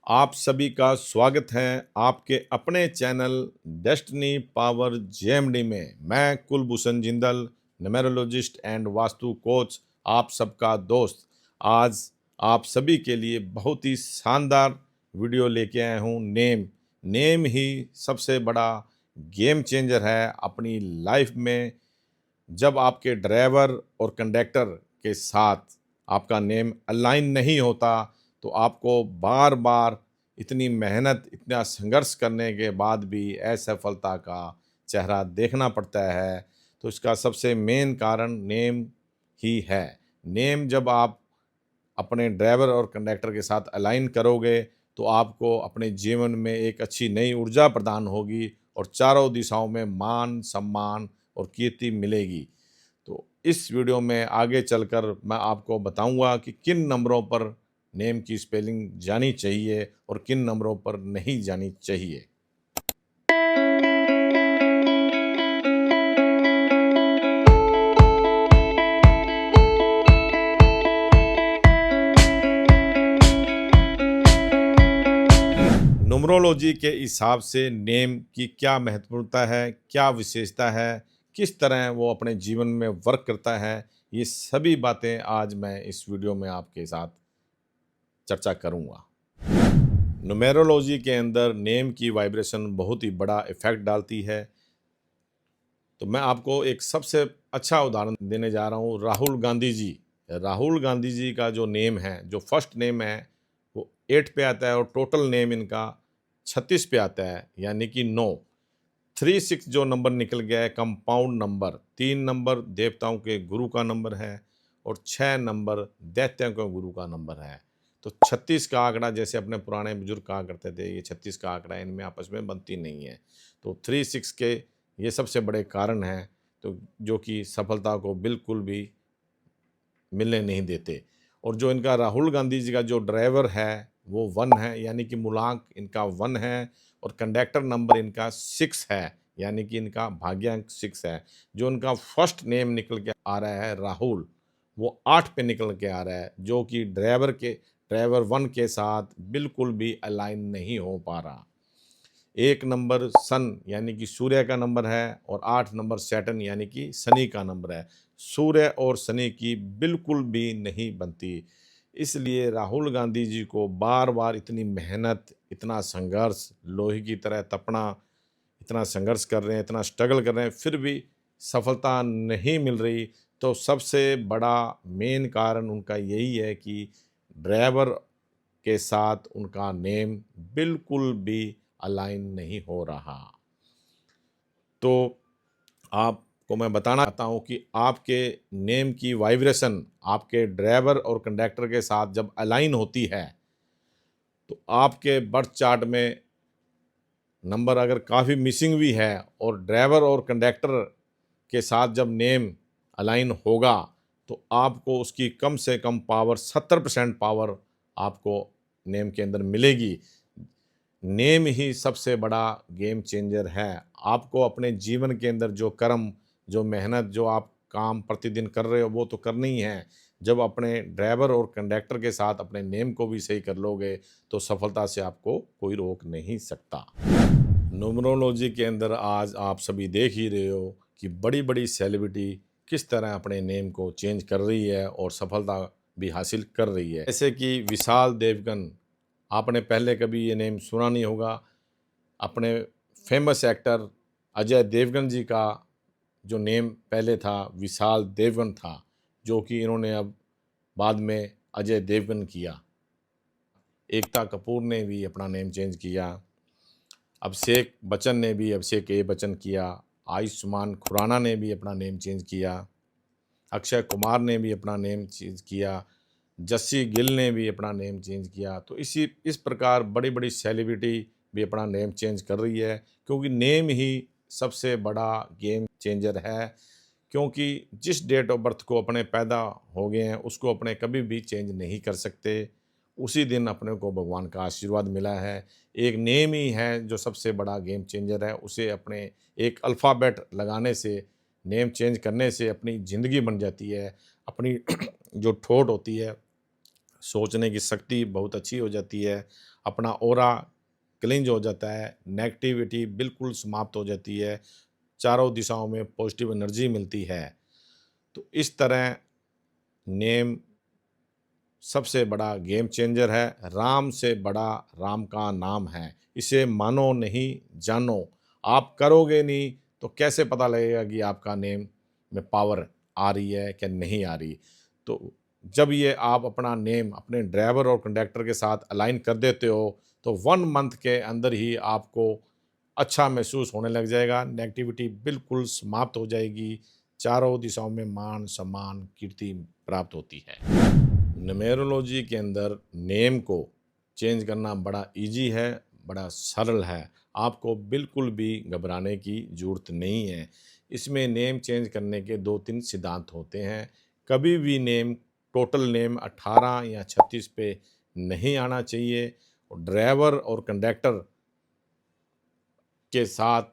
आप सभी का स्वागत है आपके अपने चैनल डेस्टिनी पावर जेएमडी में। मैं Kulbhushan Jindal, numerologist and vastu coach, आप सबका दोस्त। आज आप सभी के लिए बहुत ही शानदार वीडियो लेके आया हूँ। नेम ही सबसे बड़ा गेम चेंजर है अपनी लाइफ में। जब आपके ड्राइवर और कंडक्टर के साथ आपका नेम अलाइन नहीं होता तो आपको बार बार इतनी मेहनत, इतना संघर्ष करने के बाद भी असफलता का चेहरा देखना पड़ता है। तो इसका सबसे मेन कारण नेम ही है। नेम जब आप अपने ड्राइवर और कंडक्टर के साथ अलाइन करोगे तो आपको अपने जीवन में एक अच्छी नई ऊर्जा प्रदान होगी और चारों दिशाओं में मान, सम्मान और कीर्ति मिलेगी। तो इस वीडियो में आगे चलकर मैं आपको बताऊंगा कि किन नंबरों पर नेम की स्पेलिंग जानी चाहिए और किन नंबरों पर नहीं जानी चाहिए। न्यूमरोलॉजी के हिसाब से नेम की क्या महत्वपूर्णता है, क्या विशेषता है, किस तरह वो अपने जीवन में वर्क करता है, ये सभी बातें आज मैं इस वीडियो में आपके साथ चर्चा करूंगा। न्यूमेरोलॉजी के अंदर नेम की वाइब्रेशन बहुत ही बड़ा इफेक्ट डालती है। तो मैं आपको एक सबसे अच्छा उदाहरण देने जा रहा हूँ। राहुल गांधी जी का जो नेम है, जो फर्स्ट नेम है, वो 8 पे आता है और टोटल नेम इनका 36 पे आता है, यानी कि 9। 36 जो नंबर निकल गया है कंपाउंड नंबर। 3 नंबर देवताओं के गुरु का नंबर है और 6 नंबर दैत्यों के गुरु का नंबर है। तो 36 का आंकड़ा, जैसे अपने पुराने बुजुर्ग कहा करते थे, ये 36 का आंकड़ा इनमें आपस में बनती नहीं है। तो 36 के ये सबसे बड़े कारण हैं, तो जो कि सफलता को बिल्कुल भी मिलने नहीं देते। और जो इनका राहुल गांधी जी का जो ड्राइवर है वो 1 है, यानी कि मूलांक इनका 1 है और कंडक्टर नंबर इनका 6 है, यानी कि इनका भाग्यांक 6 है। जो इनका फर्स्ट नेम निकल के आ रहा है राहुल, वो 8 पे निकल के आ रहा है, जो कि ड्राइवर 1 के साथ बिल्कुल भी अलाइन नहीं हो पा रहा। 1 नंबर सन यानी कि सूर्य का नंबर है और 8 नंबर सैटर्न यानी कि शनि का नंबर है। सूर्य और शनि की बिल्कुल भी नहीं बनती। इसलिए राहुल गांधी जी को बार बार इतनी मेहनत, इतना संघर्ष, लोहे की तरह तपना, इतना संघर्ष कर रहे हैं, इतना स्ट्रगल कर रहे हैं, फिर भी सफलता नहीं मिल रही। तो सबसे बड़ा मेन कारण उनका यही है कि ड्राइवर के साथ उनका नेम बिल्कुल भी अलाइन नहीं हो रहा। तो आपको मैं बताना चाहता हूँ कि आपके नेम की वाइब्रेशन आपके ड्राइवर और कंडक्टर के साथ जब अलाइन होती है तो आपके बर्थ चार्ट में नंबर अगर काफ़ी मिसिंग भी है और ड्राइवर और कंडक्टर के साथ जब नेम अलाइन होगा तो आपको उसकी कम से कम पावर 70% पावर आपको नेम के अंदर मिलेगी। नेम ही सबसे बड़ा गेम चेंजर है। आपको अपने जीवन के अंदर जो कर्म, जो मेहनत, जो आप काम प्रतिदिन कर रहे हो वो तो करनी ही है। जब अपने ड्राइवर और कंडक्टर के साथ अपने नेम को भी सही कर लोगे तो सफलता से आपको कोई रोक नहीं सकता। न्यूमरोलॉजी के अंदर आज आप सभी देख ही रहे हो कि बड़ी बड़ी सेलिब्रिटी किस तरह अपने नेम को चेंज कर रही है और सफलता भी हासिल कर रही है। जैसे कि विशाल देवगन, आपने पहले कभी ये नेम सुना नहीं होगा। अपने फेमस एक्टर अजय देवगन जी का जो नेम पहले था विशाल देवगन था, जो कि इन्होंने अब बाद में अजय देवगन किया। एकता कपूर ने भी अपना नेम चेंज किया। अभिषेक बच्चन ने भी अभिषेक ए बच्चन किया। आयुष्मान खुराना ने भी अपना नेम चेंज किया। अक्षय कुमार ने भी अपना नेम चेंज किया। जस्सी गिल ने भी अपना नेम चेंज किया। तो इस प्रकार बड़ी बड़ी सेलिब्रिटी भी अपना नेम चेंज कर रही है, क्योंकि नेम ही सबसे बड़ा गेम चेंजर है। क्योंकि जिस डेट ऑफ बर्थ को अपने पैदा हो गए हैं उसको अपने कभी भी चेंज नहीं कर सकते। उसी दिन अपने को भगवान का आशीर्वाद मिला है। एक नेम ही है जो सबसे बड़ा गेम चेंजर है। उसे अपने एक अल्फ़ाबेट लगाने से, नेम चेंज करने से अपनी ज़िंदगी बन जाती है। अपनी जो ठोट होती है, सोचने की शक्ति बहुत अच्छी हो जाती है। अपना ऑरा क्लींज हो जाता है, नेगेटिविटी बिल्कुल समाप्त हो जाती है, चारों दिशाओं में पॉजिटिव एनर्जी मिलती है। तो इस तरह नेम सबसे बड़ा गेम चेंजर है। राम से बड़ा राम का नाम है। इसे मानो नहीं जानो। आप करोगे नहीं तो कैसे पता लगेगा कि आपका नेम में पावर आ रही है क्या नहीं आ रही। तो जब ये आप अपना नेम अपने ड्राइवर और कंडक्टर के साथ अलाइन कर देते हो तो 1 मंथ के अंदर ही आपको अच्छा महसूस होने लग जाएगा। नेगेटिविटी बिल्कुल समाप्त हो जाएगी। चारों दिशाओं में मान सम्मान कीर्ति प्राप्त होती है। न्यूमेरोलॉजी के अंदर नेम को चेंज करना बड़ा इजी है, बड़ा सरल है। आपको बिल्कुल भी घबराने की ज़रूरत नहीं है। इसमें नेम चेंज करने के 2-3 सिद्धांत होते हैं। कभी भी नेम टोटल नेम 18 या 36 पे नहीं आना चाहिए और ड्राइवर और कंडक्टर के साथ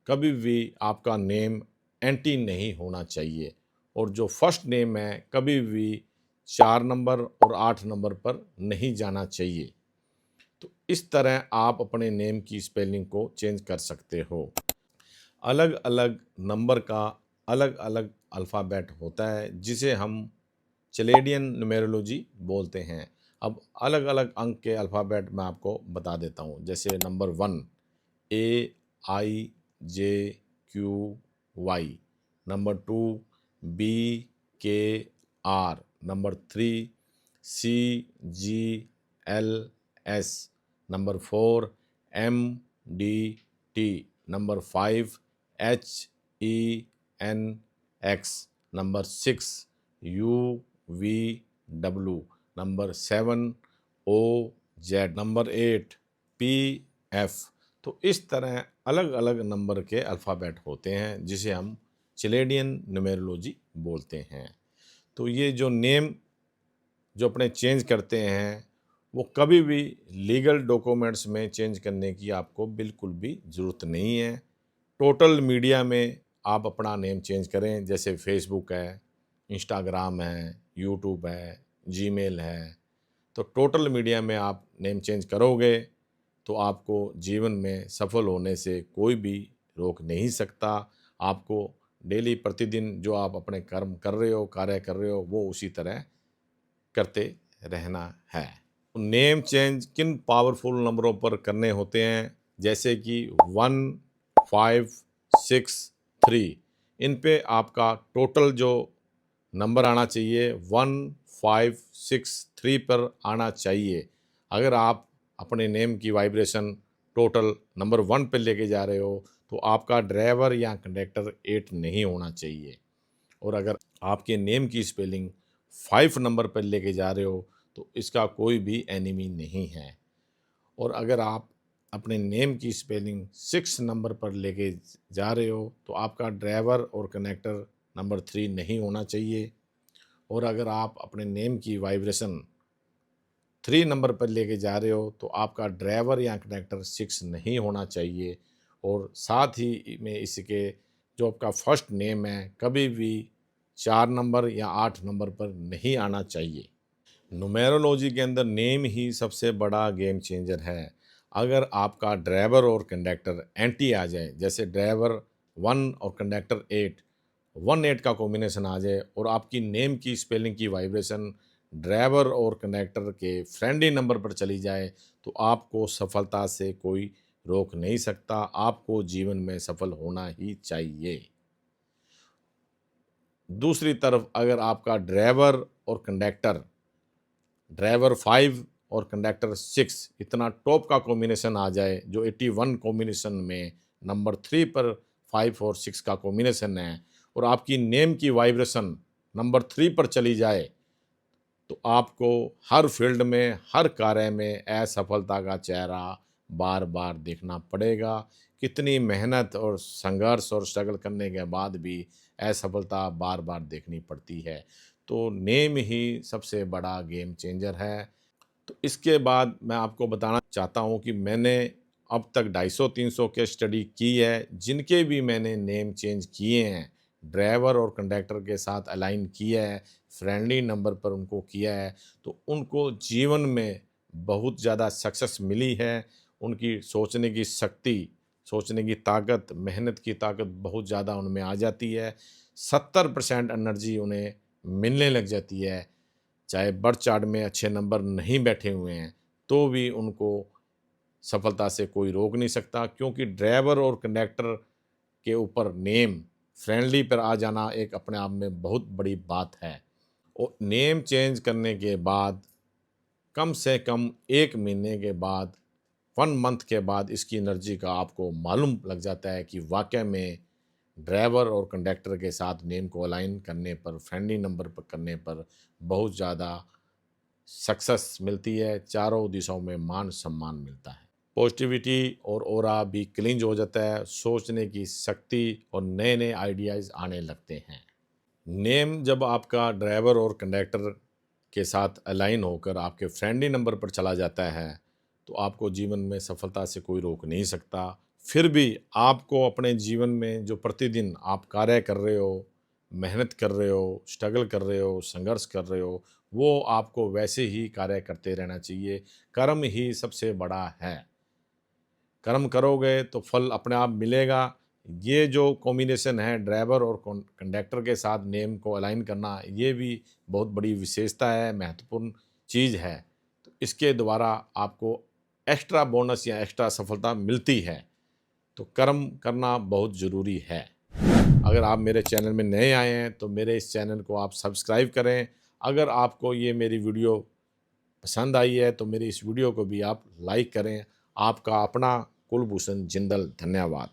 कभी भी आपका नेम एंटी नहीं होना चाहिए और जो फर्स्ट नेम है कभी भी 4 नंबर और 8 नंबर पर नहीं जाना चाहिए। तो इस तरह आप अपने नेम की स्पेलिंग को चेंज कर सकते हो। अलग अलग नंबर का अलग अलग अल्फ़ाबेट होता है जिसे हम चलेडियन न्यूमेरोलॉजी बोलते हैं। अब अलग अलग अंक के अल्फ़ाबेट मैं आपको बता देता हूँ। जैसे number 1 AIJQY, number 2 BKR, number 3 CGLS, number 4 MDT, number 5 HENX, number 6 UVW, number 7 OZ, number 8 PF। तो इस तरह अलग अलग नंबर के अल्फ़ाबेट होते हैं जिसे हम चिलेडियन न्यूमेरोलॉजी बोलते हैं। तो ये जो नेम जो अपने चेंज करते हैं वो कभी भी लीगल डॉक्यूमेंट्स में चेंज करने की आपको बिल्कुल भी ज़रूरत नहीं है। टोटल मीडिया में आप अपना नेम चेंज करें, जैसे फेसबुक है, इंस्टाग्राम है, यूट्यूब है, जीमेल है। तो टोटल मीडिया में आप नेम चेंज करोगे तो आपको जीवन में सफल होने से कोई भी रोक नहीं सकता। आपको डेली प्रतिदिन जो आप अपने कर्म कर रहे हो, कार्य कर रहे हो, वो उसी तरह करते रहना है। नेम चेंज किन पावरफुल नंबरों पर करने होते हैं, जैसे कि 1, 5, 6, 3। इन पे आपका टोटल जो नंबर आना चाहिए 1, 5, 6, 3 पर आना चाहिए। अगर आप अपने नेम की वाइब्रेशन टोटल नंबर 1 पे लेके जा रहे हो तो आपका ड्राइवर या कंडक्टर 8 नहीं होना चाहिए। और अगर आपके नेम की स्पेलिंग 5 नंबर पर लेके जा रहे हो तो इसका कोई भी एनिमी नहीं है। और अगर आप अपने नेम की स्पेलिंग 6 नंबर पर लेके जा रहे हो तो आपका ड्राइवर और कनेक्टर नंबर 3 नहीं होना चाहिए। और अगर आप अपने नेम की वाइब्रेशन 3 नंबर पर लेके जा रहे हो तो आपका ड्राइवर या कनेक्टर 6 नहीं होना चाहिए। और साथ ही में इसके जो आपका फर्स्ट नेम है कभी भी 4 नंबर या 8 नंबर पर नहीं आना चाहिए। न्यूमेरोलॉजी के अंदर नेम ही सबसे बड़ा गेम चेंजर है। अगर आपका ड्राइवर और कंडक्टर एंटी आ जाए, जैसे ड्राइवर 1 और कंडक्टर 8, 1-8 का कॉम्बिनेशन आ जाए और आपकी नेम की स्पेलिंग की वाइब्रेशन ड्राइवर और कंडक्टर के फ्रेंडली नंबर पर चली जाए तो आपको सफलता से कोई रोक नहीं सकता। आपको जीवन में सफल होना ही चाहिए। दूसरी तरफ अगर आपका ड्राइवर 5 और कंडक्टर 6 इतना टॉप का कॉम्बिनेशन आ जाए, जो 81 कॉम्बिनेशन में नंबर 3 पर 5 और 6 का कॉम्बिनेशन है और आपकी नेम की वाइब्रेशन नंबर 3 पर चली जाए तो आपको हर फील्ड में, हर कार्य में असफलता का चेहरा बार बार देखना पड़ेगा। कितनी मेहनत और संघर्ष और स्ट्रगल करने के बाद भी असफलता बार बार देखनी पड़ती है। तो नेम ही सबसे बड़ा गेम चेंजर है। तो इसके बाद मैं आपको बताना चाहता हूँ कि मैंने अब तक 250-300 केस स्टडी की है, जिनके भी मैंने नेम चेंज किए हैं, ड्राइवर और कंडक्टर के साथ अलाइन किया है, फ्रेंडली नंबर पर उनको किया है, तो उनको जीवन में बहुत ज़्यादा सक्सेस मिली है। उनकी सोचने की शक्ति, सोचने की ताकत, मेहनत की ताकत बहुत ज़्यादा उनमें आ जाती है। 70% एनर्जी उन्हें मिलने लग जाती है। चाहे बर्थ चार्ट में अच्छे नंबर नहीं बैठे हुए हैं, तो भी उनको सफलता से कोई रोक नहीं सकता, क्योंकि ड्राइवर और कंडक्टर के ऊपर नेम फ्रेंडली पर आ जाना एक अपने आप में बहुत बड़ी बात है। और नेम चेंज करने के बाद कम से कम 1 महीने के बाद, 1 मंथ के बाद इसकी एनर्जी का आपको मालूम लग जाता है कि वाक़ई में ड्राइवर और कंडक्टर के साथ नेम को अलाइन करने पर, फ्रेंडली नंबर पर करने पर बहुत ज़्यादा सक्सेस मिलती है, चारों दिशाओं में मान-सम्मान मिलता है। पॉजिटिविटी और ऑरा भी क्लिंज हो जाता है, सोचने की शक्ति और नए-नए आइडियाज़ आने लगते हैं। नेम जब आपका ड्राइवर और कंडक्टर के साथ अलाइन होकर आपके फ्रेंडली नंबर पर चला जाता है, तो आपको जीवन में सफलता से कोई रोक नहीं सकता। फिर भी आपको अपने जीवन में जो प्रतिदिन आप कार्य कर रहे हो, मेहनत कर रहे हो, स्ट्रगल कर रहे हो, संघर्ष कर रहे हो, वो आपको वैसे ही कार्य करते रहना चाहिए। कर्म ही सबसे बड़ा है। कर्म करोगे तो फल अपने आप मिलेगा। ये जो कॉम्बिनेशन है ड्राइवर और कंडक्टर के साथ नेम को अलाइन करना, ये भी बहुत बड़ी विशेषता है, महत्वपूर्ण चीज़ है। तो इसके द्वारा आपको एक्स्ट्रा बोनस या एक्स्ट्रा सफलता मिलती है। तो कर्म करना बहुत ज़रूरी है। अगर आप मेरे चैनल में नए आए हैं तो मेरे इस चैनल को आप सब्सक्राइब करें। अगर आपको ये मेरी वीडियो पसंद आई है तो मेरी इस वीडियो को भी आप लाइक करें। आपका अपना कुलभूषण जिंदल, धन्यवाद।